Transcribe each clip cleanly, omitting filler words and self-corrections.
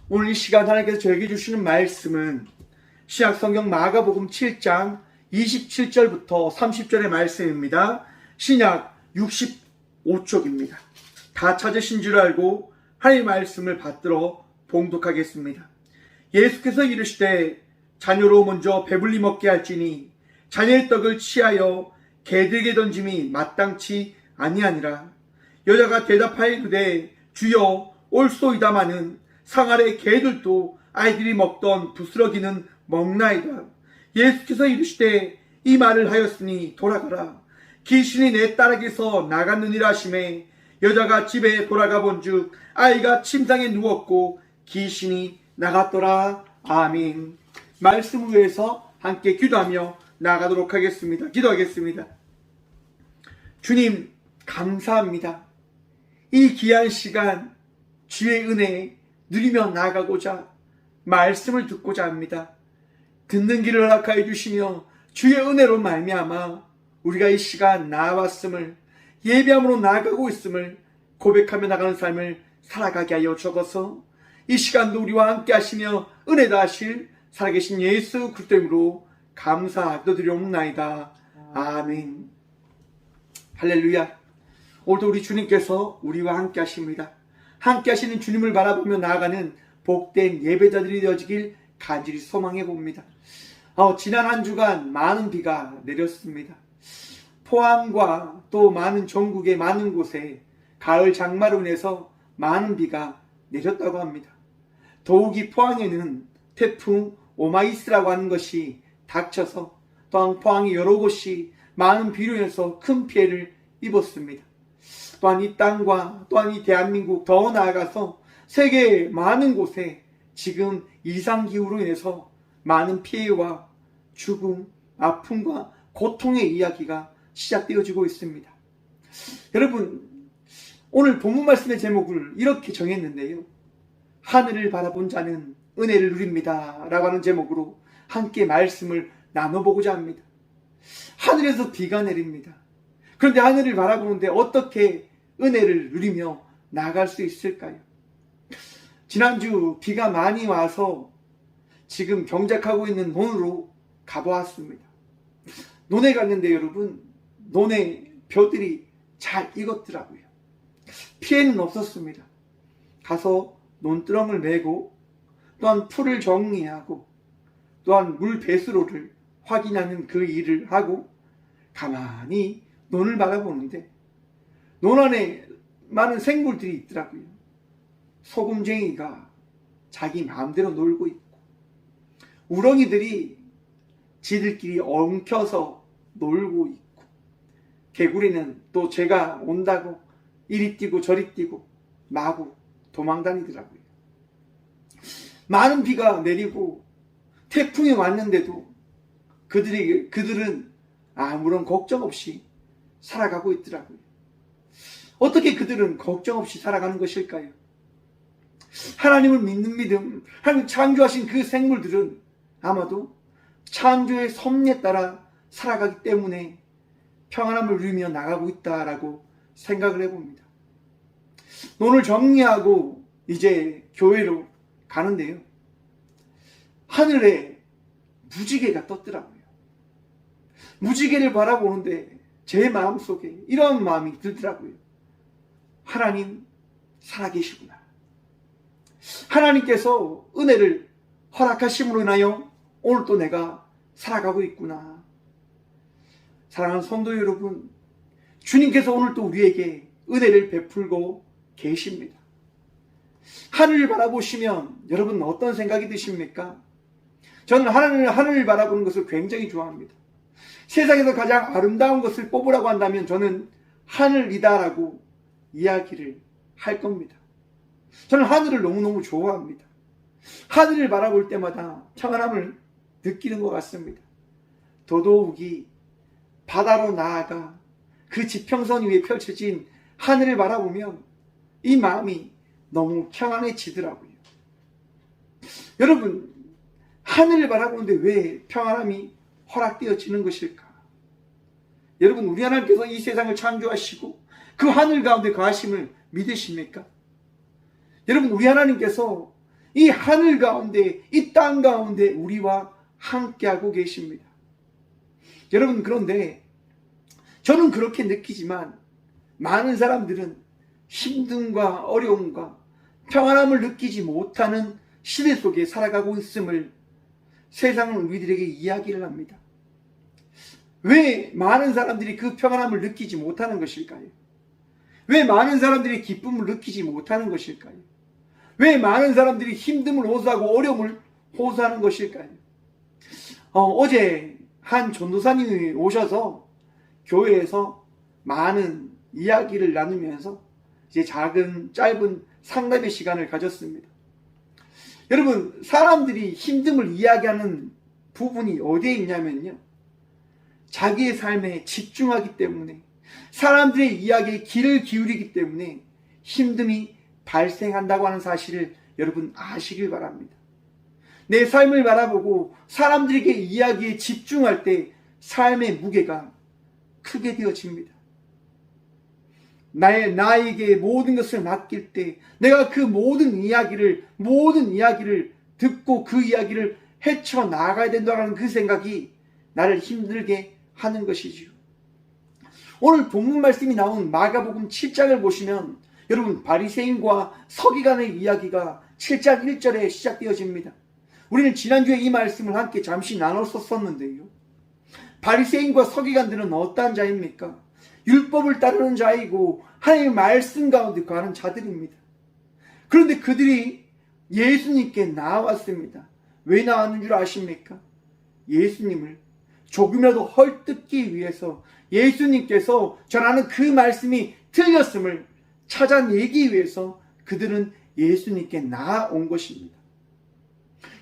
오늘 이 시간 하나님께서 저에게 주시는 말씀은 신약성경 마가복음 7장 27절부터 30절의 말씀입니다. 신약 65쪽입니다. 다 찾으신 줄 알고 하나님의 말씀을 받들어 봉독하겠습니다. 예수께서 이르시되 자녀로 먼저 배불리 먹게 할지니 자녀의 떡을 취하여 개들에게 던짐이 마땅치 아니하니라. 여자가 대답하여 이르되 주여 옳소이다마는 상 아래 개들도 아이들이 먹던 부스러기는 먹나이다. 예수께서 이르시되 이 말을 하였으니 돌아가라. 귀신이 내 딸에게서 나갔느니라 하시매 여자가 집에 돌아가 본즉 아이가 침상에 누웠고 귀신이 나갔더라. 아멘. 말씀을 위해서 함께 기도하며 나가도록 하겠습니다. 기도하겠습니다. 주님 감사합니다. 이 귀한 시간 주의 은혜에 누리며 나아가고자 말씀을 듣고자 합니다. 듣는 길을 허락하여 주시며 주의 은혜로 말미암아 우리가 이 시간 나아왔음을 예배함으로 나아가고 있음을 고백하며 나가는 삶을 살아가게 하여 주옵소서. 이 시간도 우리와 함께 하시며 은혜 다하실 살아계신 예수 그리스도 이름으로 감사드리옵나이다. 아멘. 할렐루야. 오늘도 우리 주님께서 우리와 함께 하십니다. 함께 하시는 주님을 바라보며 나아가는 복된 예배자들이 되어지길 간절히 소망해 봅니다. 지난 한 주간 많은 비가 내렸습니다. 포항과 또 많은 전국의 많은 곳에 가을 장마로 인해서 많은 비가 내렸다고 합니다. 더욱이 포항에는 태풍 오마이스라고 하는 것이 닥쳐서 또한 포항의 여러 곳이 많은 비로 인해서 큰 피해를 입었습니다. 또한 이 땅과 또한 이 대한민국 더 나아가서 세계 많은 곳에 지금 이상기후로 인해서 많은 피해와 죽음, 아픔과 고통의 이야기가 시작되어지고 있습니다. 여러분, 오늘 본문 말씀의 제목을 이렇게 정했는데요. 하늘을 바라본 자는 은혜를 누립니다 라고 하는 제목으로 함께 말씀을 나눠보고자 합니다. 하늘에서 비가 내립니다. 그런데 하늘을 바라보는데 어떻게 은혜를 누리며 나아갈 수 있을까요? 지난주 비가 많이 와서 지금 경작하고 있는 논으로 가보았습니다. 논에 갔는데 여러분, 논에 벼들이 잘 익었더라고요. 피해는 없었습니다. 가서 논두렁을 메고 또한 풀을 정리하고 또한 물 배수로를 확인하는 그 일을 하고 가만히 논을 바라보는데 논 안에 많은 생물들이 있더라고요. 소금쟁이가 자기 마음대로 놀고 있고 우렁이들이 지들끼리 엉켜서 놀고 있고 개구리는 또 제가 온다고 이리 뛰고 저리 뛰고 마구 도망다니더라고요. 많은 비가 내리고 태풍이 왔는데도 그들은 아무런 걱정 없이 살아가고 있더라고요. 어떻게 그들은 걱정 없이 살아가는 것일까요? 하나님을 믿는 믿음, 하나님 창조하신 그 생물들은 아마도 창조의 섭리에 따라 살아가기 때문에 평안함을 누리며 나가고 있다라고 생각을 해봅니다. 논을 정리하고 이제 교회로 가는데요. 하늘에 무지개가 떴더라고요. 무지개를 바라보는데 제 마음속에 이런 마음이 들더라고요. 하나님 살아계시구나. 하나님께서 은혜를 허락하심으로 인하여 오늘 또 내가 살아가고 있구나. 사랑하는 성도 여러분, 주님께서 오늘 또 우리에게 은혜를 베풀고 계십니다. 하늘을 바라보시면 여러분 어떤 생각이 드십니까? 저는 하늘을 바라보는 것을 굉장히 좋아합니다. 세상에서 가장 아름다운 것을 뽑으라고 한다면 저는 하늘이다라고 이야기를 할 겁니다. 저는 하늘을 너무너무 좋아합니다. 하늘을 바라볼 때마다 평안함을 느끼는 것 같습니다. 더더욱이 바다로 나아가 그 지평선 위에 펼쳐진 하늘을 바라보면 이 마음이 너무 평안해지더라고요. 여러분, 하늘을 바라보는데 왜 평안함이 허락되어지는 것일까? 여러분, 우리 하나님께서 이 세상을 창조하시고 그 하늘 가운데 거하심을 믿으십니까? 여러분, 우리 하나님께서 이 하늘 가운데, 이 땅 가운데 우리와 함께하고 계십니다. 여러분, 그런데 저는 그렇게 느끼지만 많은 사람들은 힘듦과 어려움과 평안함을 느끼지 못하는 시대 속에 살아가고 있음을 세상은 우리들에게 이야기를 합니다. 왜 많은 사람들이 그 평안함을 느끼지 못하는 것일까요? 왜 많은 사람들이 기쁨을 느끼지 못하는 것일까요? 왜 많은 사람들이 힘듦을 호소하고 어려움을 호소하는 것일까요? 어제 한 전도사님이 오셔서 교회에서 많은 이야기를 나누면서 이제 작은 짧은 상담의 시간을 가졌습니다. 여러분, 사람들이 힘듦을 이야기하는 부분이 어디에 있냐면요, 자기의 삶에 집중하기 때문에, 사람들의 이야기에 귀를 기울이기 때문에 힘듦이 발생한다고 하는 사실을 여러분 아시길 바랍니다. 내 삶을 바라보고 사람들에게 이야기에 집중할 때 삶의 무게가 크게 되어집니다. 나에게 모든 것을 맡길 때 내가 그 모든 이야기를 듣고 그 이야기를 헤쳐나가야 된다는 그 생각이 나를 힘들게 하는 것이지요. 오늘 본문 말씀이 나온 마가복음 7장을 보시면 여러분, 바리새인과 서기관의 이야기가 7장 1절에 시작되어집니다. 우리는 지난주에 이 말씀을 함께 잠시 나눴었는데요, 바리새인과 서기관들은 어떠한 자입니까? 율법을 따르는 자이고 하나님의 말씀 가운데 거하는 자들입니다. 그런데 그들이 예수님께 나왔습니다. 왜 나왔는 줄 아십니까? 예수님을 조금이라도 헐뜯기 위해서, 예수님께서 전하는 그 말씀이 틀렸음을 찾아내기 위해서 그들은 예수님께 나아온 것입니다.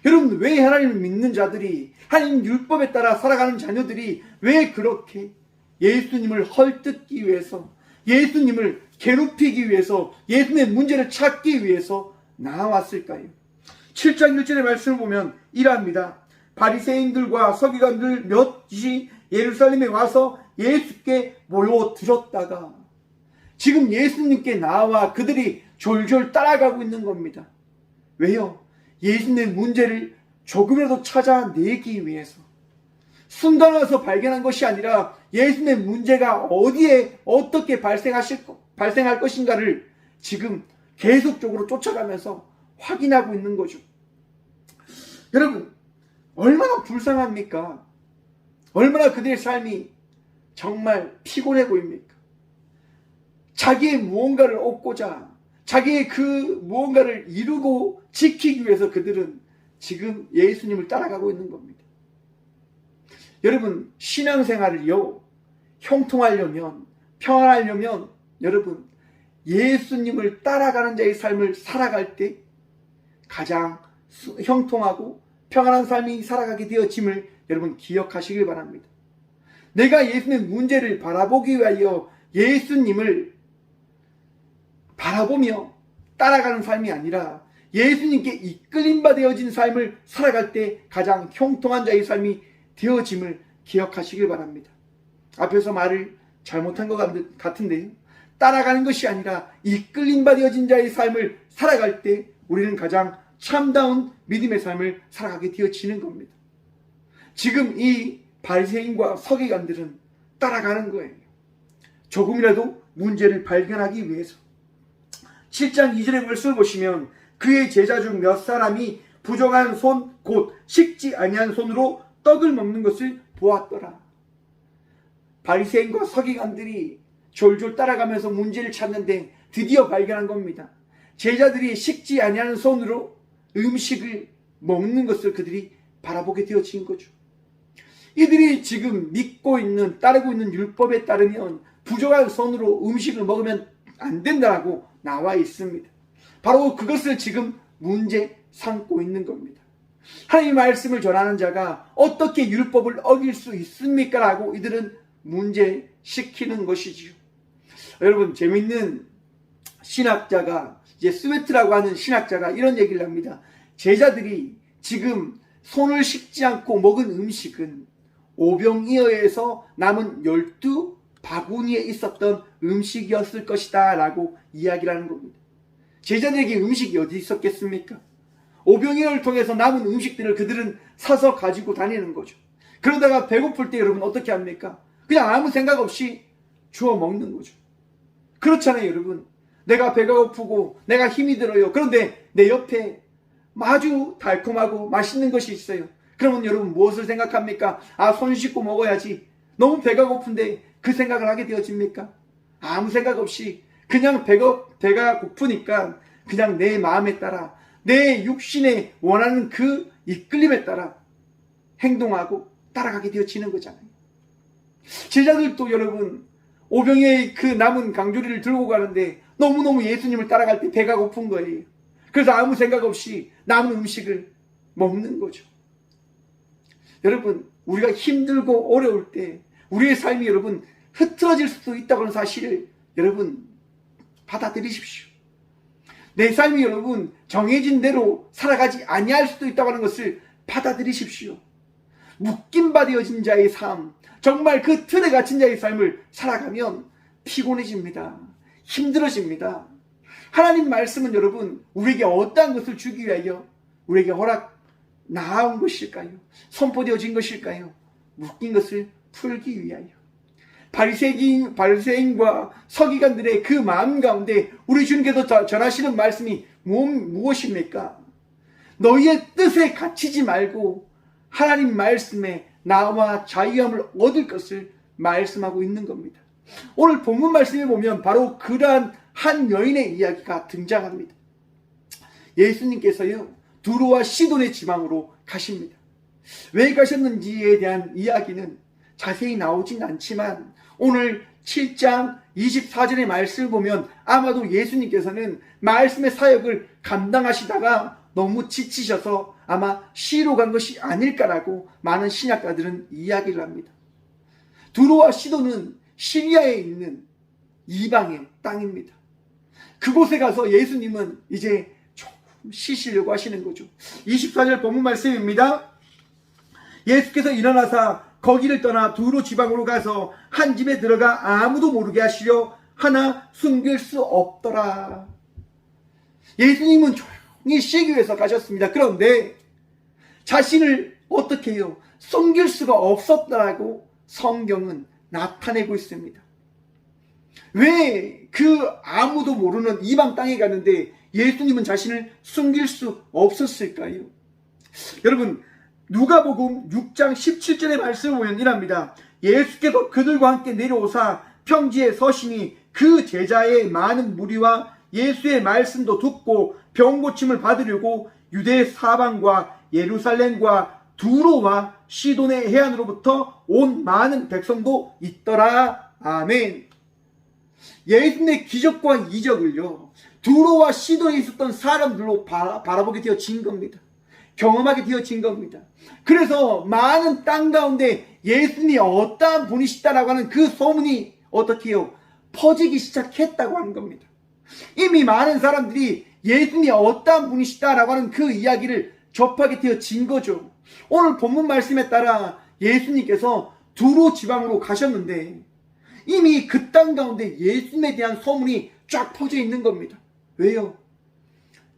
여러분, 왜 하나님을 믿는 자들이, 하나님 율법에 따라 살아가는 자녀들이 왜 그렇게 예수님을 헐뜯기 위해서, 예수님을 괴롭히기 위해서, 예수님의 문제를 찾기 위해서 나왔을까요? 7장 1절의 말씀을 보면 이러합니다. 바리새인들과 서기관들 몇이 예루살렘에 와서 예수께 모여들었다가, 지금 예수님께 나와 그들이 졸졸 따라가고 있는 겁니다. 왜요? 예수님의 문제를 조금이라도 찾아내기 위해서, 순간 와서 발견한 것이 아니라 예수님의 문제가 어디에 어떻게 발생할 것인가를 지금 계속적으로 쫓아가면서 확인하고 있는 거죠. 여러분, 얼마나 불쌍합니까? 얼마나 그들의 삶이 정말 피곤해 보입니까? 자기의 무언가를 얻고자, 자기의 그 무언가를 이루고 지키기 위해서 그들은 지금 예수님을 따라가고 있는 겁니다. 여러분, 신앙생활을요, 형통하려면, 평안하려면 여러분, 예수님을 따라가는 자의 삶을 살아갈 때 가장 형통하고 평안한 삶이 살아가게 되어짐을 여러분 기억하시길 바랍니다. 내가 예수님의 문제를 바라보기 위하여 예수님을 바라보며 따라가는 삶이 아니라 예수님께 이끌림바 되어진 삶을 살아갈 때 가장 형통한 자의 삶이 되어짐을 기억하시길 바랍니다. 앞에서 말을 잘못한 것 같은데요, 따라가는 것이 아니라 이끌림바 되어진 자의 삶을 살아갈 때 우리는 가장 참다운 믿음의 삶을 살아가게 되어지는 겁니다. 지금 이 바리새인과 서기관들은 따라가는 거예요. 조금이라도 문제를 발견하기 위해서. 7장 2절의 말씀을 보시면 그의 제자 중 몇 사람이 부정한 손, 곧 식지 아니한 손으로 떡을 먹는 것을 보았더라. 바리새인과 서기관들이 졸졸 따라가면서 문제를 찾는데 드디어 발견한 겁니다. 제자들이 식지 아니하는 손으로 음식을 먹는 것을 그들이 바라보게 되어진 거죠. 이들이 지금 믿고 있는, 따르고 있는 율법에 따르면 부정한 손으로 음식을 먹으면 안 된다고 나와 있습니다. 바로 그것을 지금 문제 삼고 있는 겁니다. 하나님의 말씀을 전하는 자가 어떻게 율법을 어길 수 있습니까? 라고 이들은 문제시키는 것이지요. 여러분, 재밌는 신학자가, 이제 스웨트라고 하는 신학자가 이런 얘기를 합니다. 제자들이 지금 손을 씻지 않고 먹은 음식은 오병이어에서 남은 12바구니에 있었던 음식이었을 것이다 라고 이야기를 하는 겁니다. 제자들에게 음식이 어디 있었겠습니까? 오병이어를 통해서 남은 음식들을 그들은 사서 가지고 다니는 거죠. 그러다가 배고플 때 여러분 어떻게 합니까? 그냥 아무 생각 없이 주워 먹는 거죠. 그렇잖아요, 여러분. 내가 배가 고프고 내가 힘이 들어요. 그런데 내 옆에 아주 달콤하고 맛있는 것이 있어요. 그러면 여러분 무엇을 생각합니까? 아, 손 씻고 먹어야지. 너무 배가 고픈데 그 생각을 하게 되어집니까? 아무 생각 없이 그냥 배가 고프니까 그냥 내 마음에 따라 내 육신에 원하는 그 이끌림에 따라 행동하고 따라가게 되어지는 거잖아요. 제자들도 여러분 오병이의 그 남은 강조리를 들고 가는데 너무너무 예수님을 따라갈 때 배가 고픈 거예요. 그래서 아무 생각 없이 남은 음식을 먹는 거죠. 여러분, 우리가 힘들고 어려울 때 우리의 삶이 여러분 흐트러질 수도 있다고 하는 사실을 여러분 받아들이십시오. 내 삶이 여러분 정해진 대로 살아가지 아니할 수도 있다고 하는 것을 받아들이십시오. 묶임바 되어진 자의 삶, 정말 그 틀에 갇힌 자의 삶을 살아가면 피곤해집니다. 힘들어집니다. 하나님 말씀은 여러분 우리에게 어떠한 것을 주기 위하여 우리에게 나아온 것일까요? 선포되어진 것일까요? 묶인 것을 풀기 위하여. 바리새인과 서기관들의 그 마음 가운데 우리 주님께서 전하시는 말씀이 무엇입니까? 너희의 뜻에 갇히지 말고 하나님 말씀에 나와 자유함을 얻을 것을 말씀하고 있는 겁니다. 오늘 본문 말씀에 보면 바로 그러한 한 여인의 이야기가 등장합니다. 예수님께서요 두로와 시돈의 지방으로 가십니다. 왜 가셨는지에 대한 이야기는 자세히 나오진 않지만 오늘 7장 24절의 말씀을 보면 아마도 예수님께서는 말씀의 사역을 감당하시다가 너무 지치셔서 아마 시로 간 것이 아닐까라고 많은 신학가들은 이야기를 합니다. 두로와 시돈은 시리아에 있는 이방의 땅입니다. 그곳에 가서 예수님은 이제 조금 쉬시려고 하시는 거죠. 24절 본문 말씀입니다. 예수께서 일어나사 거기를 떠나 두로 지방으로 가서 한 집에 들어가 아무도 모르게 하시려 하나 숨길 수 없더라. 예수님은 조용히 쉬기 위해서 가셨습니다. 그런데 자신을 어떻게 해요? 숨길 수가 없었다라고 성경은 나타내고 있습니다. 왜 그 아무도 모르는 이방 땅에 갔는데 예수님은 자신을 숨길 수 없었을까요? 여러분 누가복음 6장 17절의 말씀을 보면 이랍니다. 예수께서 그들과 함께 내려오사 평지에 서시니 그 제자의 많은 무리와 예수의 말씀도 듣고 병 고침을 받으려고 유대 사방과 예루살렘과 두로와 시돈의 해안으로부터 온 많은 백성도 있더라. 아멘. 예수님의 기적과 이적을요 두로와 시돈에 있었던 사람들로 바라보게 되어진 겁니다. 경험하게 되어진 겁니다. 그래서 많은 땅 가운데 예수님이 어떠한 분이시다라고 하는 그 소문이 어떻게 해요? 퍼지기 시작했다고 하는 겁니다. 이미 많은 사람들이 예수님이 어떠한 분이시다라고 하는 그 이야기를 접하게 되어진 거죠. 오늘 본문 말씀에 따라 예수님께서 두로 지방으로 가셨는데 이미 그 땅 가운데 예수님에 대한 소문이 쫙 퍼져 있는 겁니다. 왜요?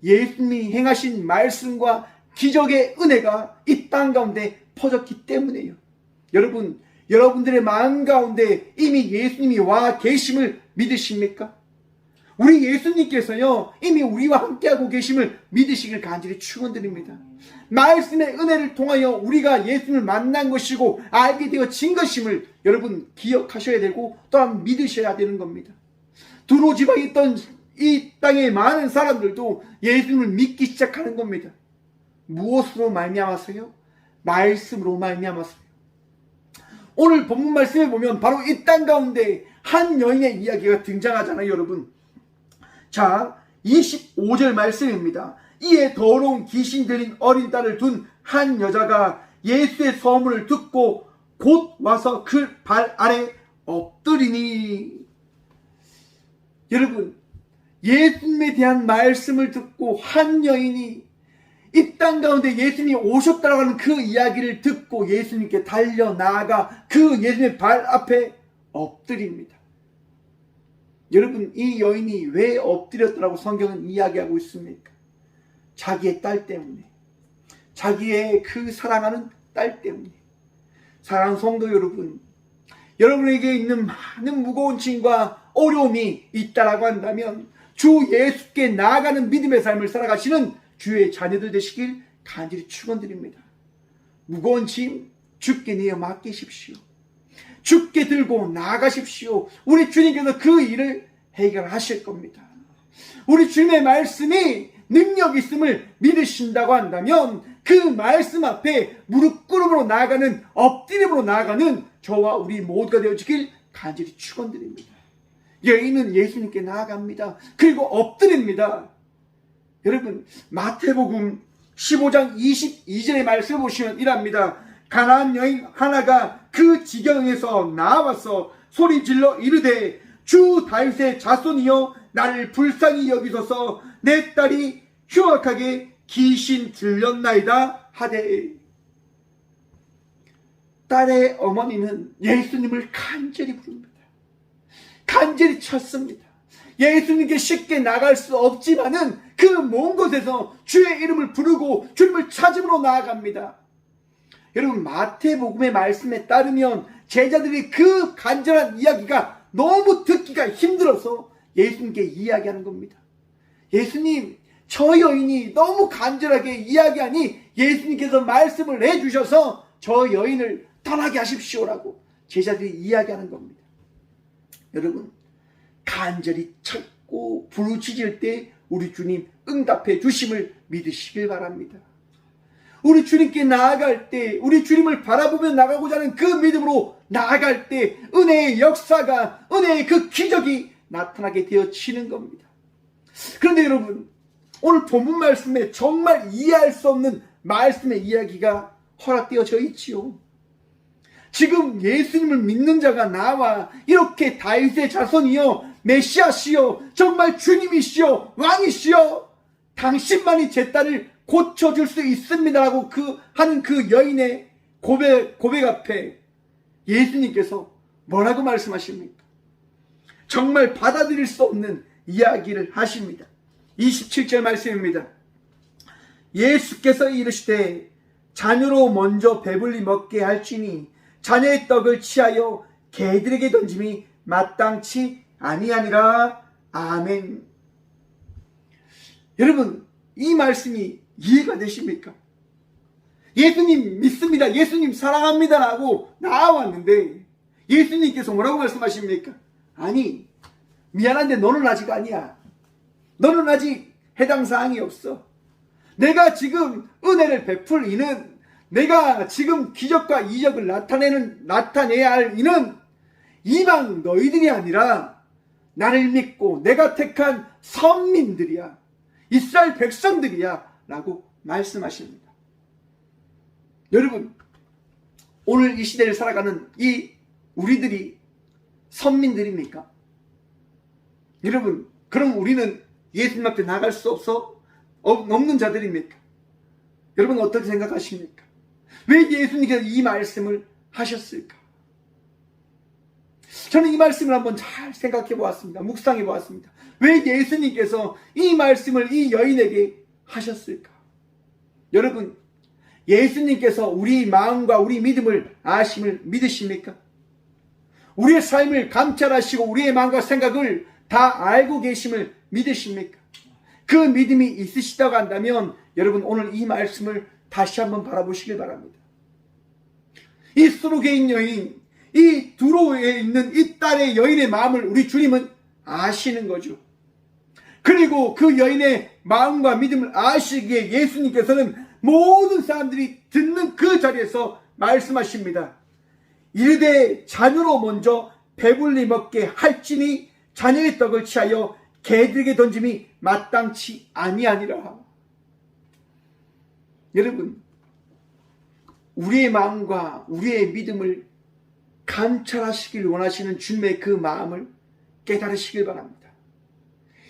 예수님이 행하신 말씀과 기적의 은혜가 이 땅 가운데 퍼졌기 때문에요. 여러분, 여러분들의 마음 가운데 이미 예수님이 와 계심을 믿으십니까? 우리 예수님께서요 이미 우리와 함께하고 계심을 믿으시길 간절히 축원드립니다. 말씀의 은혜를 통하여 우리가 예수님을 만난 것이고 알게 되어진 것임을 여러분 기억하셔야 되고 또한 믿으셔야 되는 겁니다. 두로 지방에 있던 이 땅의 많은 사람들도 예수님을 믿기 시작하는 겁니다. 무엇으로 말미암아서요? 말씀으로 말미암아서요. 오늘 본문 말씀에 보면 바로 이 땅 가운데 한 여인의 이야기가 등장하잖아요, 여러분. 자, 25절 말씀입니다. 이에 더러운 귀신 들린 어린 딸을 둔 한 여자가 예수의 소문을 듣고 곧 와서 그 발 아래 엎드리니. 여러분, 예수님에 대한 말씀을 듣고 한 여인이 이 땅 가운데 예수님이 오셨다고 하는 그 이야기를 듣고 예수님께 달려나가 그 예수님의 발 앞에 엎드립니다. 여러분, 이 여인이 왜 엎드렸다고 성경은 이야기하고 있습니까? 자기의 딸 때문에, 자기의 그 사랑하는 딸 때문에. 사랑하는 성도 여러분, 여러분에게 있는 많은 무거운 짐과 어려움이 있다라고 한다면 주 예수께 나아가는 믿음의 삶을 살아가시는 주의 자녀들 되시길 간절히 축원드립니다. 무거운 짐 주께 내어 맡기십시오. 주께 들고 나아가십시오. 우리 주님께서 그 일을 해결하실 겁니다. 우리 주님의 말씀이 능력 있음을 믿으신다고 한다면 그 말씀 앞에 무릎 꿇음으로 나아가는, 엎드림으로 나아가는 저와 우리 모두가 되어지길 간절히 축원드립니다. 여인은 예수님께 나아갑니다. 그리고 엎드립니다. 여러분, 마태복음 15장 22절의 말씀을 보시면 이랍니다. 가나안 여인 하나가 그 지경에서 나와서 소리질러 이르되 주 다윗의 자손이여 나를 불쌍히 여기소서 내 딸이 흉악하게 귀신 들렸나이다 하되. 딸의 어머니는 예수님을 간절히 부릅니다. 간절히 찾습니다. 예수님께 쉽게 나갈 수 없지만은 그 먼 곳에서 주의 이름을 부르고 주님을 찾음으로 나아갑니다. 여러분, 마태복음의 말씀에 따르면 제자들이 그 간절한 이야기가 너무 듣기가 힘들어서 예수님께 이야기하는 겁니다. 예수님, 저 여인이 너무 간절하게 이야기하니 예수님께서 말씀을 해주셔서 저 여인을 떠나게 하십시오라고 제자들이 이야기하는 겁니다. 여러분, 간절히 찾고 부르짖을 때 우리 주님 응답해 주심을 믿으시길 바랍니다. 우리 주님께 나아갈 때, 우리 주님을 바라보며 나가고자 하는 그 믿음으로 나아갈 때 은혜의 역사가, 은혜의 그 기적이 나타나게 되어지는 겁니다. 그런데 여러분, 오늘 본문 말씀에 정말 이해할 수 없는 말씀의 이야기가 허락되어져 있지요. 지금 예수님을 믿는 자가 나와 이렇게 다윗의 자손이여, 메시아시여, 정말 주님이시여, 왕이시여, 당신만이 제 딸을 고쳐줄 수 있습니다라고 하는 그 여인의 고백 앞에 예수님께서 뭐라고 말씀하십니까? 정말 받아들일 수 없는 이야기를 하십니다. 27절 말씀입니다. 예수께서 이르시되 자녀로 먼저 배불리 먹게 할지니 자녀의 떡을 취하여 개들에게 던짐이 마땅치 아니하니라. 아멘. 여러분, 이 말씀이 이해가 되십니까? 예수님 믿습니다, 예수님 사랑합니다 라고 나왔는데 예수님께서 뭐라고 말씀하십니까? 아니, 미안한데 너는 아직 아니야. 너는 아직 해당 사항이 없어. 내가 지금 은혜를 베풀 이는, 내가 지금 기적과 이적을 나타내야 할 이는 이방 너희들이 아니라 나를 믿고 내가 택한 선민들이야, 이스라엘 백성들이야 라고 말씀하십니다. 여러분, 오늘 이 시대를 살아가는 이 우리들이 선민들입니까? 여러분, 그럼 우리는 예수님 앞에 나갈 수 없는 자들입니까? 여러분, 어떻게 생각하십니까? 왜 예수님께서 이 말씀을 하셨을까? 저는 이 말씀을 한번 잘 생각해 보았습니다. 묵상해 보았습니다. 왜 예수님께서 이 말씀을 이 여인에게 하셨을까? 여러분, 예수님께서 우리 마음과 우리 믿음을 아심을 믿으십니까? 우리의 삶을 감찰하시고 우리의 마음과 생각을 다 알고 계심을 믿으십니까? 그 믿음이 있으시다고 한다면 여러분, 오늘 이 말씀을 다시 한번 바라보시길 바랍니다. 이 수르게인 여인, 이 두로에 있는 이 딸의 여인의 마음을 우리 주님은 아시는 거죠. 그리고 그 여인의 마음과 믿음을 아시기에 예수님께서는 모든 사람들이 듣는 그 자리에서 말씀하십니다. 이르되 자녀로 먼저 배불리 먹게 할지니 자녀의 떡을 취하여 개들에게 던짐이 마땅치 아니하니라. 여러분, 우리의 마음과 우리의 믿음을 감찰하시길 원하시는 주님의 그 마음을 깨달으시길 바랍니다.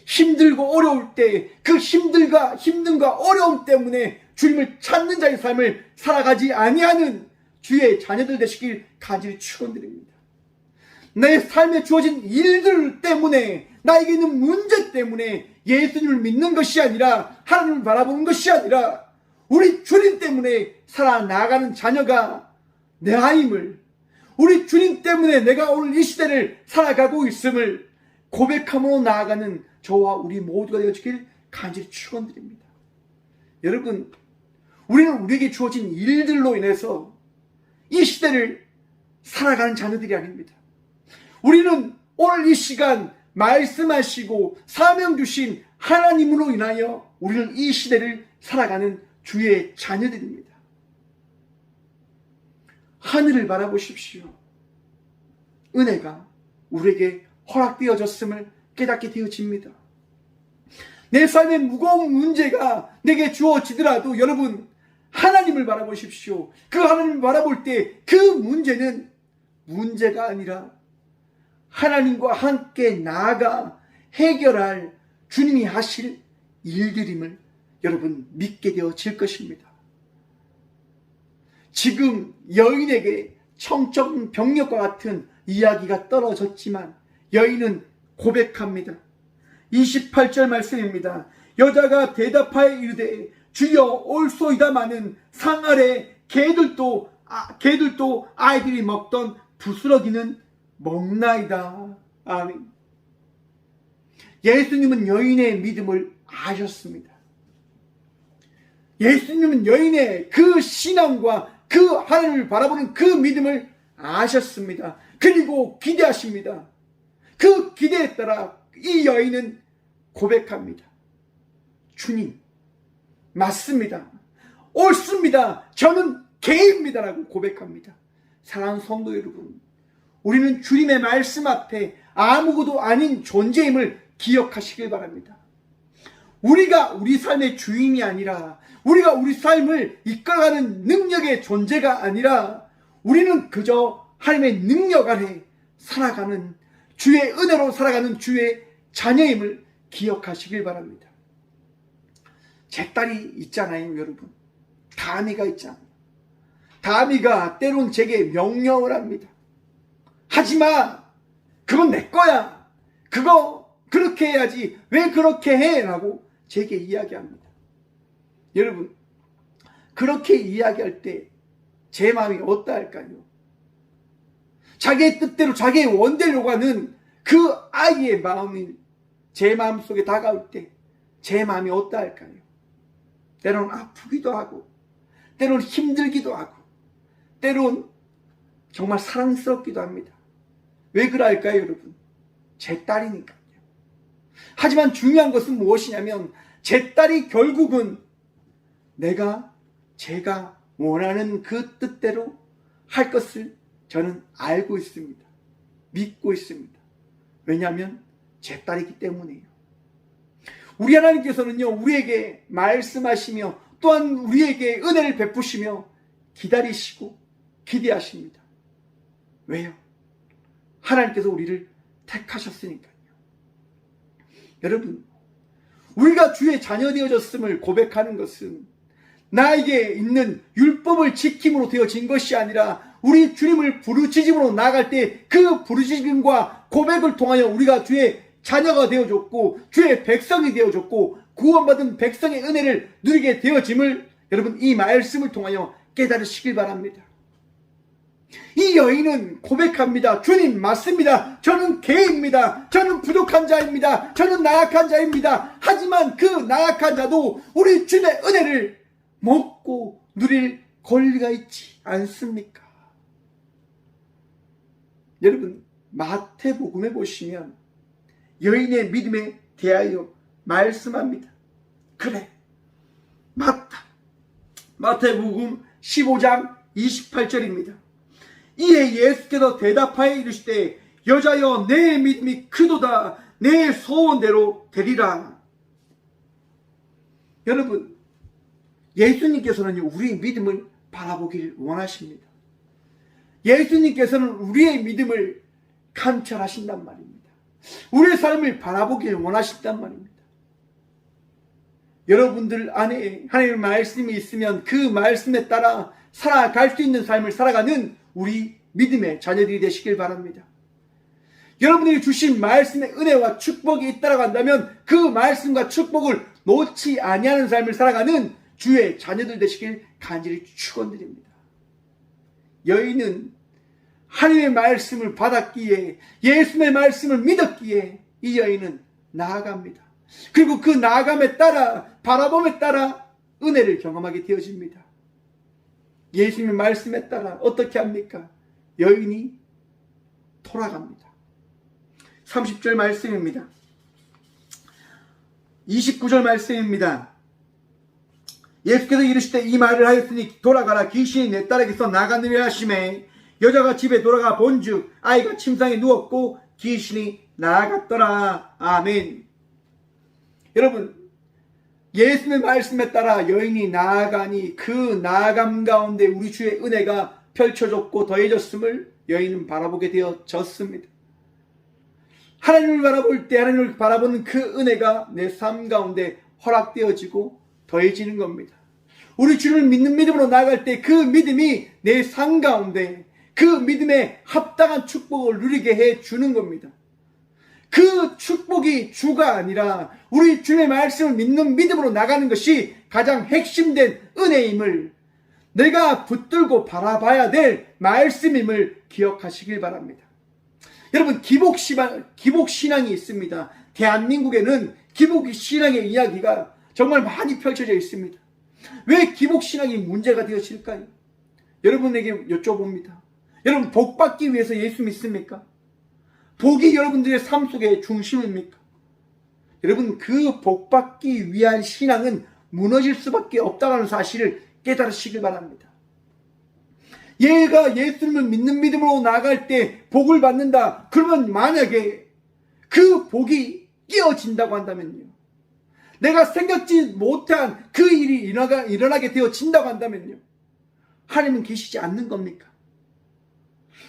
힘들고 어려울 때 그 힘듦과 어려움 때문에 주님을 찾는 자의 삶을 살아가지 아니하는 주의 자녀들 되시길 간절히 축원드립니다. 내 삶에 주어진 일들 때문에, 나에게 있는 문제 때문에 예수님을 믿는 것이 아니라, 하나님을 바라보는 것이 아니라, 우리 주님 때문에 살아나가는 자녀가 내 아임을, 우리 주님 때문에 내가 오늘 이 시대를 살아가고 있음을 고백함으로 나아가는 저와 우리 모두가 되어지길 간절히 축원드립니다. 여러분, 우리는 우리에게 주어진 일들로 인해서 이 시대를 살아가는 자녀들이 아닙니다. 우리는 오늘 이 시간 말씀하시고 사명 주신 하나님으로 인하여 우리는 이 시대를 살아가는 주의 자녀들입니다. 하늘을 바라보십시오. 은혜가 우리에게 허락되어졌음을 깨닫게 되어집니다. 내 삶의 무거운 문제가 내게 주어지더라도 여러분, 하나님을 바라보십시오. 그 하나님을 바라볼 때 그 문제는 문제가 아니라 하나님과 함께 나아가 해결할 주님이 하실 일들임을 여러분 믿게 되어질 것입니다. 지금 여인에게 청정병력과 같은 이야기가 떨어졌지만 여인은 고백합니다. 28절 말씀입니다. 여자가 대답하여 이르되 주여 올소이다마는 상 아래 개들도 아이들이 먹던 부스러기는 먹나이다. 아멘. 예수님은 여인의 믿음을 아셨습니다. 예수님은 여인의 그 신앙과 그 하나님을 바라보는 그 믿음을 아셨습니다. 그리고 기대하십니다. 그 기대에 따라 이 여인은 고백합니다. 주님, 맞습니다. 옳습니다. 저는 개입니다라고 고백합니다. 사랑하는 성도 여러분, 우리는 주님의 말씀 앞에 아무것도 아닌 존재임을 기억하시길 바랍니다. 우리가 우리 삶의 주인이 아니라, 우리가 우리 삶을 이끌어가는 능력의 존재가 아니라, 우리는 그저 하나님의 능력 아래 살아가는, 주의 은혜로 살아가는 주의 자녀임을 기억하시길 바랍니다. 제 딸이 있잖아요, 여러분. 다미가 있잖아요. 다미가 때론 제게 명령을 합니다. 하지마! 그건 내 거야! 그거 그렇게 해야지! 왜 그렇게 해? 라고 제게 이야기합니다. 여러분, 그렇게 이야기할 때 제 마음이 어떠할까요? 자기의 뜻대로 자기의 원대로 가는 그 아이의 마음이 제 마음속에 다가올 때 제 마음이 어떠할까요? 때로는 아프기도 하고, 때로는 힘들기도 하고, 때로는 정말 사랑스럽기도 합니다. 왜 그럴까요, 여러분? 제 딸이니까요. 하지만 중요한 것은 무엇이냐면, 제 딸이 결국은 제가 원하는 그 뜻대로 할 것을 저는 알고 있습니다. 믿고 있습니다. 왜냐하면 제 딸이기 때문이에요. 우리 하나님께서는요, 우리에게 말씀하시며 또한 우리에게 은혜를 베푸시며 기다리시고 기대하십니다. 왜요? 하나님께서 우리를 택하셨으니까요. 여러분, 우리가 주의 자녀 되어졌음을 고백하는 것은 나에게 있는 율법을 지킴으로 되어진 것이 아니라, 우리 주님을 부르짖음으로 나아갈 때 그 부르짖음과 고백을 통하여 우리가 주의 자녀가 되어졌고 주의 백성이 되어졌고 구원받은 백성의 은혜를 누리게 되어짐을 여러분 이 말씀을 통하여 깨달으시길 바랍니다. 이 여인은 고백합니다. 주님, 맞습니다. 저는 개입니다. 저는 부족한 자입니다. 저는 나약한 자입니다. 하지만 그 나약한 자도 우리 주님의 은혜를 먹고 누릴 권리가 있지 않습니까? 여러분, 마태복음에 보시면 여인의 믿음에 대하여 말씀합니다. 그래, 맞다. 마태복음 15장 28절입니다. 이에 예수께서 대답하여 이르시되 여자여, 내 믿음이 크도다. 내 소원대로 되리라. 여러분, 예수님께서는 우리의 믿음을 바라보길 원하십니다. 예수님께서는 우리의 믿음을 감찰하신단 말입니다. 우리의 삶을 바라보길 원하신단 말입니다. 여러분들 안에 하나님의 말씀이 있으면 그 말씀에 따라 살아갈 수 있는 삶을 살아가는 우리 믿음의 자녀들이 되시길 바랍니다. 여러분들이 주신 말씀의 은혜와 축복이 있다고 한다면 그 말씀과 축복을 놓지 아니하는 삶을 살아가는 주의 자녀들 되시길 간절히 축원드립니다. 여인은 하나님의 말씀을 받았기에, 예수님의 말씀을 믿었기에 이 여인은 나아갑니다. 그리고 그 나아감에 따라, 바라봄에 따라 은혜를 경험하게 되어집니다. 예수님의 말씀에 따라 어떻게 합니까? 여인이 돌아갑니다. 30절 말씀입니다. 29절 말씀입니다. 예수께서 이르시되 이 말을 하였으니 돌아가라, 귀신이 내 딸에게서 나가느니라 하시매, 여자가 집에 돌아가 본즉 아이가 침상에 누웠고 귀신이 나아갔더라. 아멘. 여러분, 예수님의 말씀에 따라 여인이 나아가니 그 나아감 가운데 우리 주의 은혜가 펼쳐졌고 더해졌음을 여인은 바라보게 되어졌습니다. 하나님을 바라볼 때 하나님을 바라보는 그 은혜가 내 삶 가운데 허락되어지고 더해지는 겁니다. 우리 주를 믿는 믿음으로 나아갈 때 그 믿음이 내 삶 가운데 그 믿음에 합당한 축복을 누리게 해주는 겁니다. 그 축복이 주가 아니라 우리 주의 말씀을 믿는 믿음으로 나가는 것이 가장 핵심된 은혜임을, 내가 붙들고 바라봐야 될 말씀임을 기억하시길 바랍니다. 여러분, 기복신앙이 있습니다. 대한민국에는 기복신앙의 이야기가 정말 많이 펼쳐져 있습니다. 왜 기복신앙이 문제가 되어질까요? 여러분에게 여쭤봅니다. 여러분, 복받기 위해서 예수 믿습니까? 복이 여러분들의 삶 속의 중심입니까? 여러분, 그 복받기 위한 신앙은 무너질 수밖에 없다는 사실을 깨달으시길 바랍니다. 얘가 예수님을 믿는 믿음으로 나아갈 때 복을 받는다. 그러면 만약에 그 복이 깨어진다고 한다면요, 내가 생각지 못한 그 일이 일어나게 되어진다고 한다면요, 하나님은 계시지 않는 겁니까?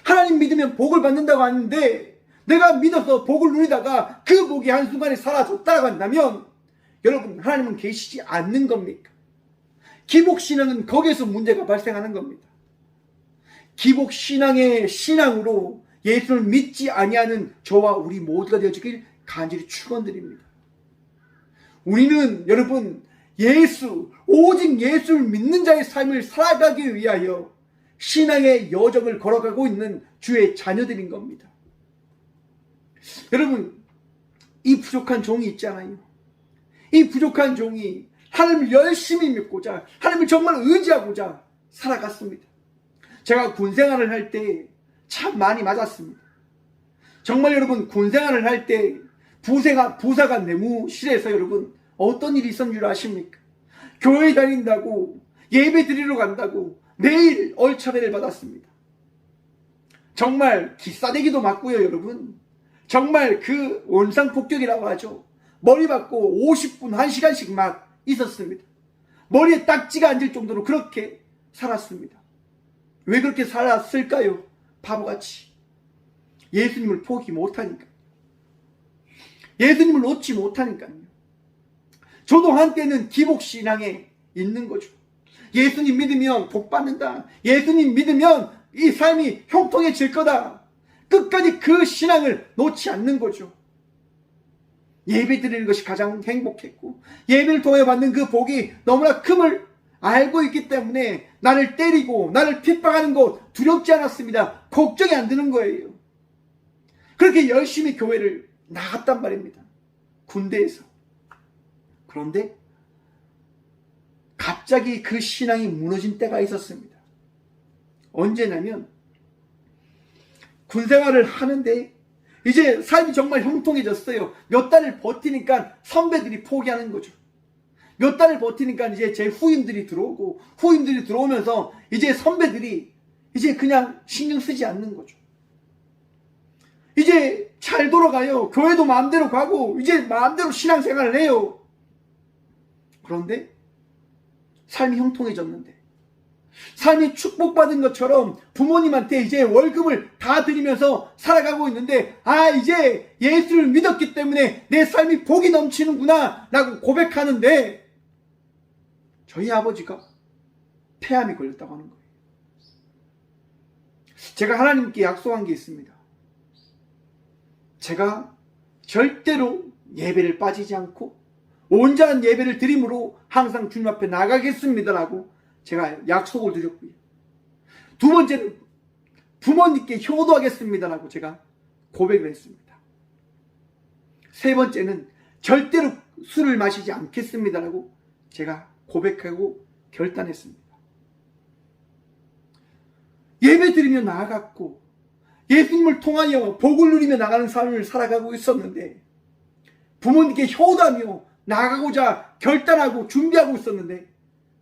하나님 믿으면 복을 받는다고 하는데 내가 믿어서 복을 누리다가 그 복이 한순간에 사라졌다고 한다면 여러분, 하나님은 계시지 않는 겁니까? 기복신앙은 거기에서 문제가 발생하는 겁니다. 기복신앙의 신앙으로 예수를 믿지 아니하는 저와 우리 모두가 되어지길 간절히 축원드립니다. 우리는 여러분, 오직 예수를 믿는 자의 삶을 살아가기 위하여 신앙의 여정을 걸어가고 있는 주의 자녀들인 겁니다. 여러분, 이 부족한 종이 있잖아요. 이 부족한 종이 하나님을 열심히 믿고자, 하나님을 정말 의지하고자 살아갔습니다. 제가 군생활을 할 때 참 많이 맞았습니다. 정말 여러분, 군생활을 할 때 부사가 내무실에서 여러분 어떤 일이 있었는 줄 아십니까? 교회 다닌다고, 예배 드리러 간다고 매일 얼차례를 받았습니다. 정말 기싸대기도 맞고요, 여러분. 정말 그 원상폭격이라고 하죠. 머리 받고 50분, 1시간씩 막 있었습니다. 머리에 딱지가 앉을 정도로 그렇게 살았습니다. 왜 그렇게 살았을까요? 바보같이. 예수님을 포기 못하니까. 예수님을 놓지 못하니까요. 저도 한때는 기복신앙에 있는 거죠. 예수님 믿으면 복 받는다. 예수님 믿으면 이 삶이 형통해질 거다. 끝까지 그 신앙을 놓지 않는 거죠. 예배 드리는 것이 가장 행복했고, 예배를 통해 받는 그 복이 너무나 큼을 알고 있기 때문에 나를 때리고 나를 핍박하는 것 두렵지 않았습니다. 걱정이 안 드는 거예요. 그렇게 열심히 교회를 나갔단 말입니다. 군대에서. 그런데 갑자기 그 신앙이 무너진 때가 있었습니다. 언제냐면 군생활을 하는데 이제 삶이 정말 형통해졌어요. 몇 달을 버티니까 선배들이 포기하는 거죠. 몇 달을 버티니까 이제 제 후임들이 들어오고, 후임들이 들어오면서 이제 선배들이 이제 그냥 신경 쓰지 않는 거죠. 이제 잘 돌아가요. 교회도 마음대로 가고 이제 마음대로 신앙생활을 해요. 그런데 삶이 형통해졌는데, 삶이 축복받은 것처럼 부모님한테 이제 월급을 다 드리면서 살아가고 있는데, 이제 예수를 믿었기 때문에 내 삶이 복이 넘치는구나 라고 고백하는데 저희 아버지가 폐암이 걸렸다고 하는 거예요. 제가 하나님께 약속한 게 있습니다. 제가 절대로 예배를 빠지지 않고 온전한 예배를 드림으로 항상 주님 앞에 나가겠습니다라고 제가 약속을 드렸고요. 두 번째는 부모님께 효도하겠습니다라고 제가 고백을 했습니다. 세 번째는 절대로 술을 마시지 않겠습니다라고 제가 고백하고 결단했습니다. 예배 드리며 나아갔고 예수님을 통하여 복을 누리며 나가는 삶을 살아가고 있었는데, 부모님께 효도하며 나아가고자 결단하고 준비하고 있었는데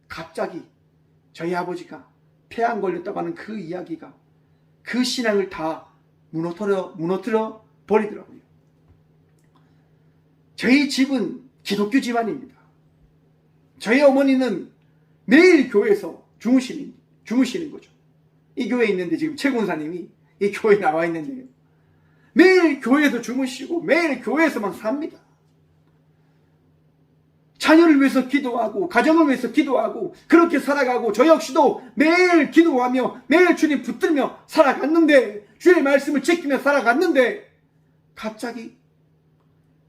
갑자기 저희 아버지가 폐암 걸렸다고 하는 그 이야기가 그 신앙을 다 무너뜨려 버리더라고요. 저희 집은 기독교 집안입니다. 저희 어머니는 매일 교회에서 주무시는 거죠. 이 교회에 있는데 지금 최 군사님이 이 교회에 나와 있는데요. 매일 교회에서 주무시고 매일 교회에서만 삽니다. 자녀를 위해서 기도하고 가정을 위해서 기도하고 그렇게 살아가고 저 역시도 매일 기도하며 매일 주님 붙들며 살아갔는데, 주의 말씀을 지키며 살아갔는데 갑자기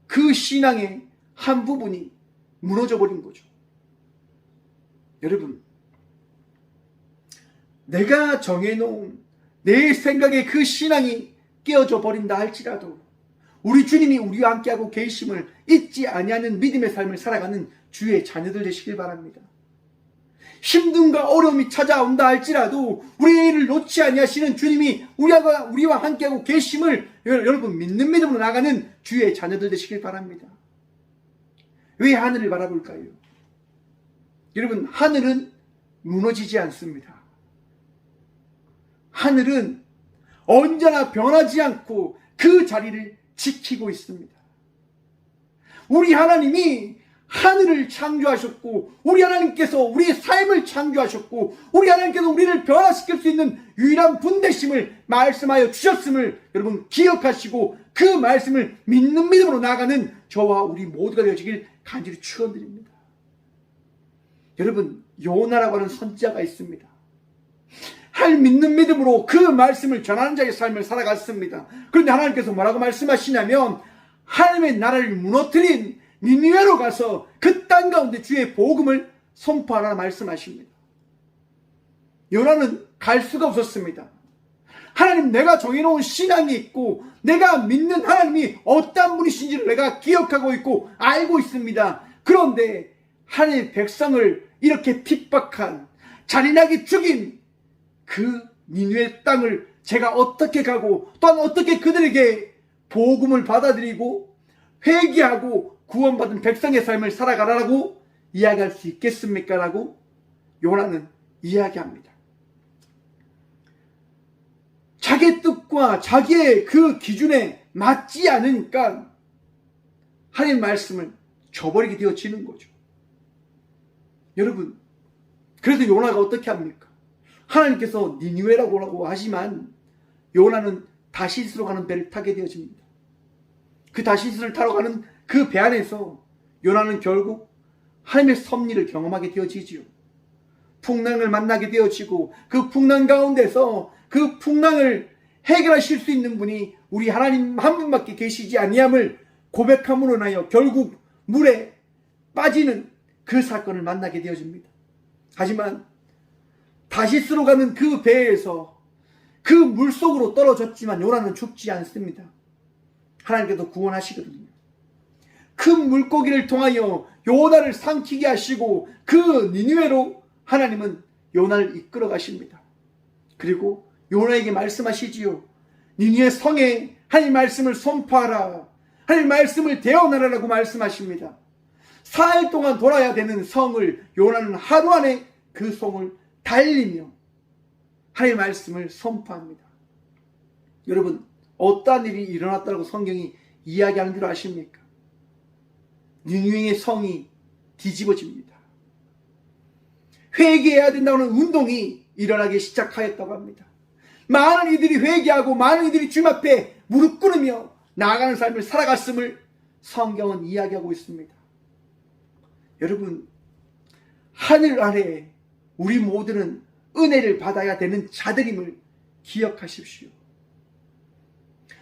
그 신앙의 한 부분이 무너져 버린 거죠. 여러분, 내가 정해놓은 내 생각의 그 신앙이 깨어져 버린다 할지라도 우리 주님이 우리와 함께하고 계심을 잊지 아니하는 믿음의 삶을 살아가는 주의 자녀들 되시길 바랍니다. 힘듦과 어려움이 찾아온다 할지라도 우리를 놓지 아니하시는 주님이 우리와 함께하고 계심을 여러분 믿는 믿음으로 나가는 주의 자녀들 되시길 바랍니다. 왜 하늘을 바라볼까요? 여러분, 하늘은 무너지지 않습니다. 하늘은 언제나 변하지 않고 그 자리를 지키고 있습니다. 우리 하나님이 하늘을 창조하셨고, 우리 하나님께서 우리의 삶을 창조하셨고, 우리 하나님께서 우리를 변화시킬 수 있는 유일한 분 되심을 말씀하여 주셨음을 여러분 기억하시고 그 말씀을 믿는 믿음으로 나가는 저와 우리 모두가 되어지길 간절히 축원드립니다. 여러분, 요나라고 하는 선지자가 있습니다. 믿는 믿음으로 그 말씀을 전하는 자의 삶을 살아갔습니다. 그런데 하나님께서 뭐라고 말씀하시냐면, 하나님의 나라를 무너뜨린 니느웨로 가서 그 땅 가운데 주의 복음을 선포하라 말씀하십니다. 요나는 갈 수가 없었습니다. 하나님, 내가 정해놓은 신앙이 있고 내가 믿는 하나님이 어떤 분이신지를 내가 기억하고 있고 알고 있습니다. 그런데 하나님의 백성을 이렇게 핍박한, 잔인하게 죽인 그 니느웨 땅을 제가 어떻게 가고 또한 어떻게 그들에게 복음을 받아들이고 회개하고 구원받은 백성의 삶을 살아가라고 이야기할 수 있겠습니까? 라고 요나는 이야기합니다. 자기의 뜻과 자기의 그 기준에 맞지 않으니까 하나님 말씀을 저버리게 되어지는 거죠. 여러분, 그래도 요나가 어떻게 합니까? 하나님께서 니느웨라고 하지만 요나는 다시스로 가는 배를 타게 되어집니다. 그 다시스를 타러 가는 그 배 안에서 요나는 결국 하나님의 섭리를 경험하게 되어지지요. 풍랑을 만나게 되어지고 그 풍랑 가운데서 그 풍랑을 해결하실 수 있는 분이 우리 하나님 한 분밖에 계시지 아니함을 고백함으로 인하여 결국 물에 빠지는 그 사건을 만나게 되어집니다. 하지만 다시스로 가는 그 배에서 그 물속으로 떨어졌지만 요나는 죽지 않습니다. 하나님께서 구원하시거든요. 큰 물고기를 통하여 요나를 삼키게 하시고 그 니느웨로 하나님은 요나를 이끌어 가십니다. 그리고 요나에게 말씀하시지요. 니느웨 성에 하나님 말씀을 선포하라. 하나님 말씀을 대언하라라고 말씀하십니다. 4일 동안 돌아야 되는 성을 요나는 하루 안에 그 성을 달리며 하나님의 말씀을 선포합니다. 여러분, 어떠한 일이 일어났다고 성경이 이야기하는 줄 아십니까? 니느웨의 성이 뒤집어집니다. 회개해야 된다는 운동이 일어나기 시작하였다고 합니다. 많은 이들이 회개하고 많은 이들이 주님 앞에 무릎 꿇으며 나아가는 삶을 살아갔음을 성경은 이야기하고 있습니다. 여러분, 하늘 아래에 우리 모두는 은혜를 받아야 되는 자들임을 기억하십시오.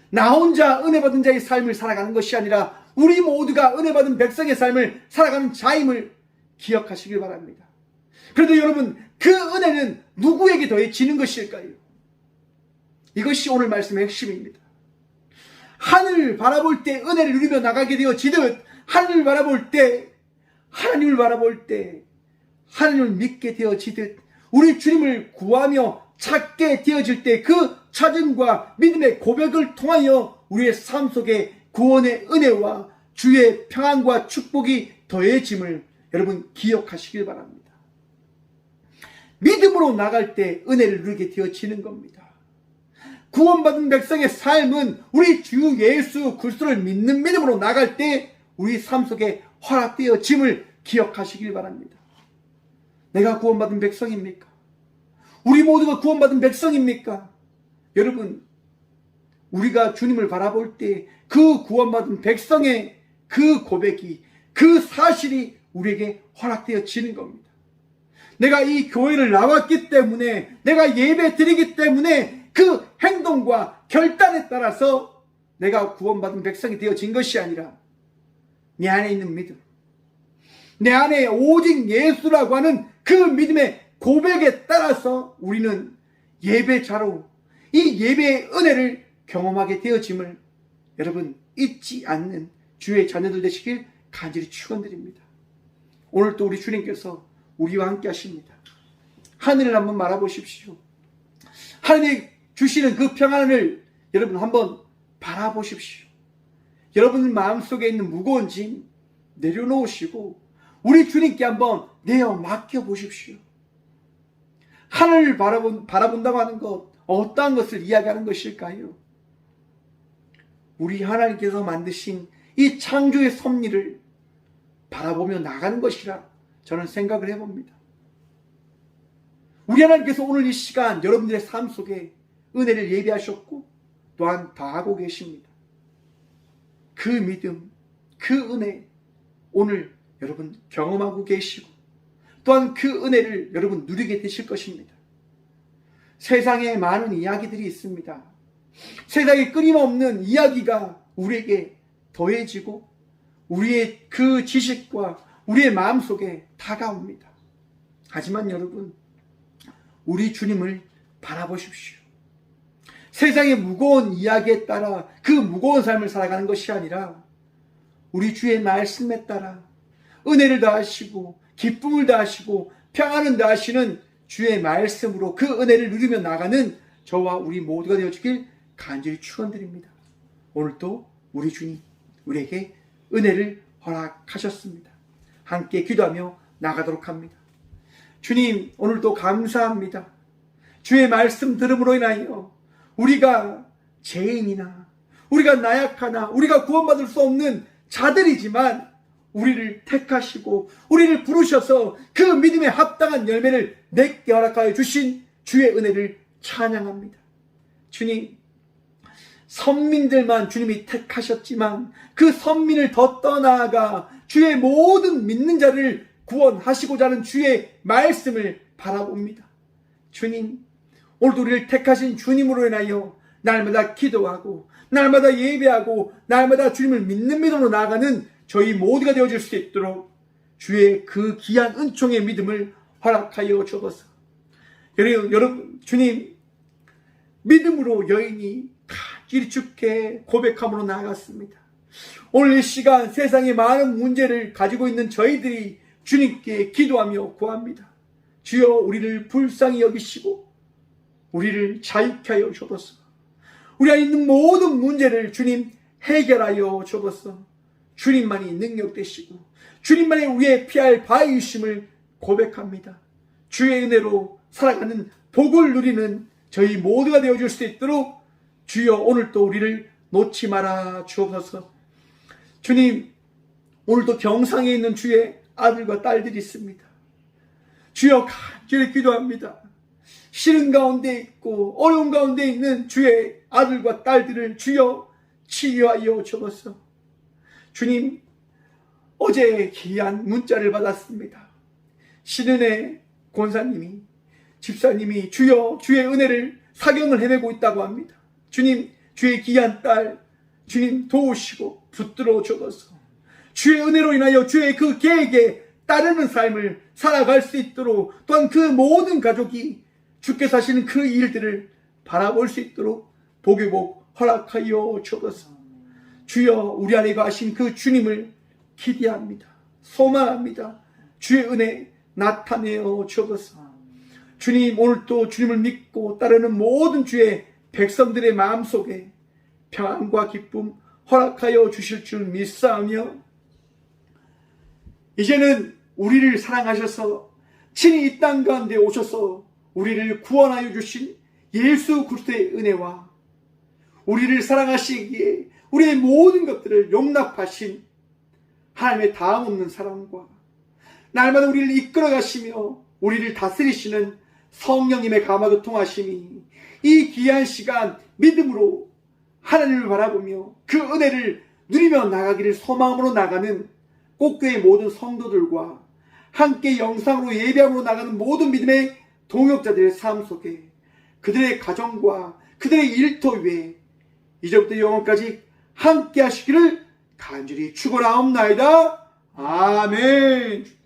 나 혼자 은혜 받은 자의 삶을 살아가는 것이 아니라 우리 모두가 은혜 받은 백성의 삶을 살아가는 자임을 기억하시길 바랍니다. 그런데 여러분, 그 은혜는 누구에게 더해지는 것일까요? 이것이 오늘 말씀의 핵심입니다. 하늘을 바라볼 때 은혜를 누리며 나가게 되어지듯, 하늘을 바라볼 때, 하나님을 바라볼 때 하나님을 믿게 되어지듯, 우리 주님을 구하며 찾게 되어질 때 그 찾음과 믿음의 고백을 통하여 우리의 삶 속에 구원의 은혜와 주의 평안과 축복이 더해짐을 여러분 기억하시길 바랍니다. 믿음으로 나갈 때 은혜를 누리게 되어지는 겁니다. 구원받은 백성의 삶은 우리 주 예수 그리스도를 믿는 믿음으로 나갈 때 우리 삶 속에 허락되어짐을 기억하시길 바랍니다. 내가 구원받은 백성입니까? 우리 모두가 구원받은 백성입니까? 여러분, 우리가 주님을 바라볼 때 그 구원받은 백성의 그 고백이, 그 사실이 우리에게 허락되어지는 겁니다. 내가 이 교회를 나왔기 때문에, 내가 예배 드리기 때문에 그 행동과 결단에 따라서 내가 구원받은 백성이 되어진 것이 아니라 내 안에 있는 믿음, 내 안에 오직 예수라고 하는 그 믿음의 고백에 따라서 우리는 예배자로 이 예배의 은혜를 경험하게 되어짐을 여러분 잊지 않는 주의 자녀들 되시길 간절히 축원드립니다. 오늘 또 우리 주님께서 우리와 함께 하십니다. 하늘을 한번 바라보십시오. 하늘이 주시는 그 평안을 여러분 한번 바라보십시오. 여러분 마음속에 있는 무거운 짐 내려놓으시고 우리 주님께 한번 내어 맡겨보십시오. 하늘을 바라본다고 하는 것, 어떠한 것을 이야기하는 것일까요? 우리 하나님께서 만드신 이 창조의 섭리를 바라보며 나가는 것이라 저는 생각을 해봅니다. 우리 하나님께서 오늘 이 시간 여러분들의 삶 속에 은혜를 예비하셨고 또한 다하고 계십니다. 그 믿음, 그 은혜 오늘 여러분 경험하고 계시고 또한 그 은혜를 여러분 누리게 되실 것입니다. 세상에 많은 이야기들이 있습니다. 세상에 끊임없는 이야기가 우리에게 더해지고 우리의 그 지식과 우리의 마음속에 다가옵니다. 하지만 여러분, 우리 주님을 바라보십시오. 세상의 무거운 이야기에 따라 그 무거운 삶을 살아가는 것이 아니라 우리 주의 말씀에 따라 은혜를 다하시고 기쁨을 다하시고 평안을 다하시는 주의 말씀으로 그 은혜를 누리며 나가는 저와 우리 모두가 되어주길 간절히 축원드립니다. 오늘도 우리 주님 우리에게 은혜를 허락하셨습니다. 함께 기도하며 나가도록 합니다. 주님, 오늘도 감사합니다. 주의 말씀 들음으로 인하여 우리가 죄인이나 우리가 나약하나 우리가 구원받을 수 없는 자들이지만 우리를 택하시고 우리를 부르셔서 그 믿음에 합당한 열매를 맺게 허락하여 주신 주의 은혜를 찬양합니다. 주님, 선민들만 주님이 택하셨지만 그 선민을 더 떠나아가 주의 모든 믿는 자를 구원하시고자 하는 주의 말씀을 바라봅니다. 주님, 오늘도 우리를 택하신 주님으로 인하여 날마다 기도하고 날마다 예배하고 날마다 주님을 믿는 믿음으로 나아가는 저희 모두가 되어질 수 있도록 주의 그 귀한 은총의 믿음을 허락하여 주옵소서. 여러분, 주님, 믿음으로 여인이 간절히 주께 고백함으로 나아갔습니다. 오늘 이 시간 세상에 많은 문제를 가지고 있는 저희들이 주님께 기도하며 구합니다. 주여, 우리를 불쌍히 여기시고 우리를 자유케 하여 주옵소서. 우리 안에 있는 모든 문제를 주님 해결하여 주옵소서. 주님만이 능력되시고 주님만이 우리의 피할 바위이심을 고백합니다. 주의 은혜로 살아가는 복을 누리는 저희 모두가 되어줄 수 있도록 주여 오늘도 우리를 놓지 말아 주옵소서. 주님, 오늘도 경상에 있는 주의 아들과 딸들이 있습니다. 주여, 간절히 기도합니다. 시름 가운데 있고 어려운 가운데 있는 주의 아들과 딸들을 주여 치유하여 주옵소서. 주님, 어제 귀한 문자를 받았습니다. 신은혜 권사님이, 집사님이 주여 주의 은혜를 사경을 헤매고 있다고 합니다. 주님, 주의 귀한 딸 주님 도우시고 붙들어 주옵소서. 주의 은혜로 인하여 주의 그 계획에 따르는 삶을 살아갈 수 있도록, 또한 그 모든 가족이 주께서 하시는 그 일들을 바라볼 수 있도록 복의 복 허락하여 주옵소서. 주여, 우리 안에 거하신 그 주님을 기대합니다. 소망합니다. 주의 은혜 나타내어 주옵소서. 주님, 오늘도 주님을 믿고 따르는 모든 주의 백성들의 마음속에 평안과 기쁨 허락하여 주실 줄 믿사오며, 이제는 우리를 사랑하셔서 친히 이 땅 가운데 오셔서 우리를 구원하여 주신 예수 그리스도의 은혜와 우리를 사랑하시기에 우리의 모든 것들을 용납하신 하나님의 다함없는 사랑과 날마다 우리를 이끌어 가시며 우리를 다스리시는 성령님의 감화도 통하심이 이 귀한 시간 믿음으로 하나님을 바라보며 그 은혜를 누리며 나가기를 소망으로 나가는 꽃교회 모든 성도들과 함께 영상으로 예배함으로 나가는 모든 믿음의 동역자들의 삶 속에 그들의 가정과 그들의 일터 위에 이제부터 영원까지 함께 하시기를 간절히 축원하옵나이다. 아멘.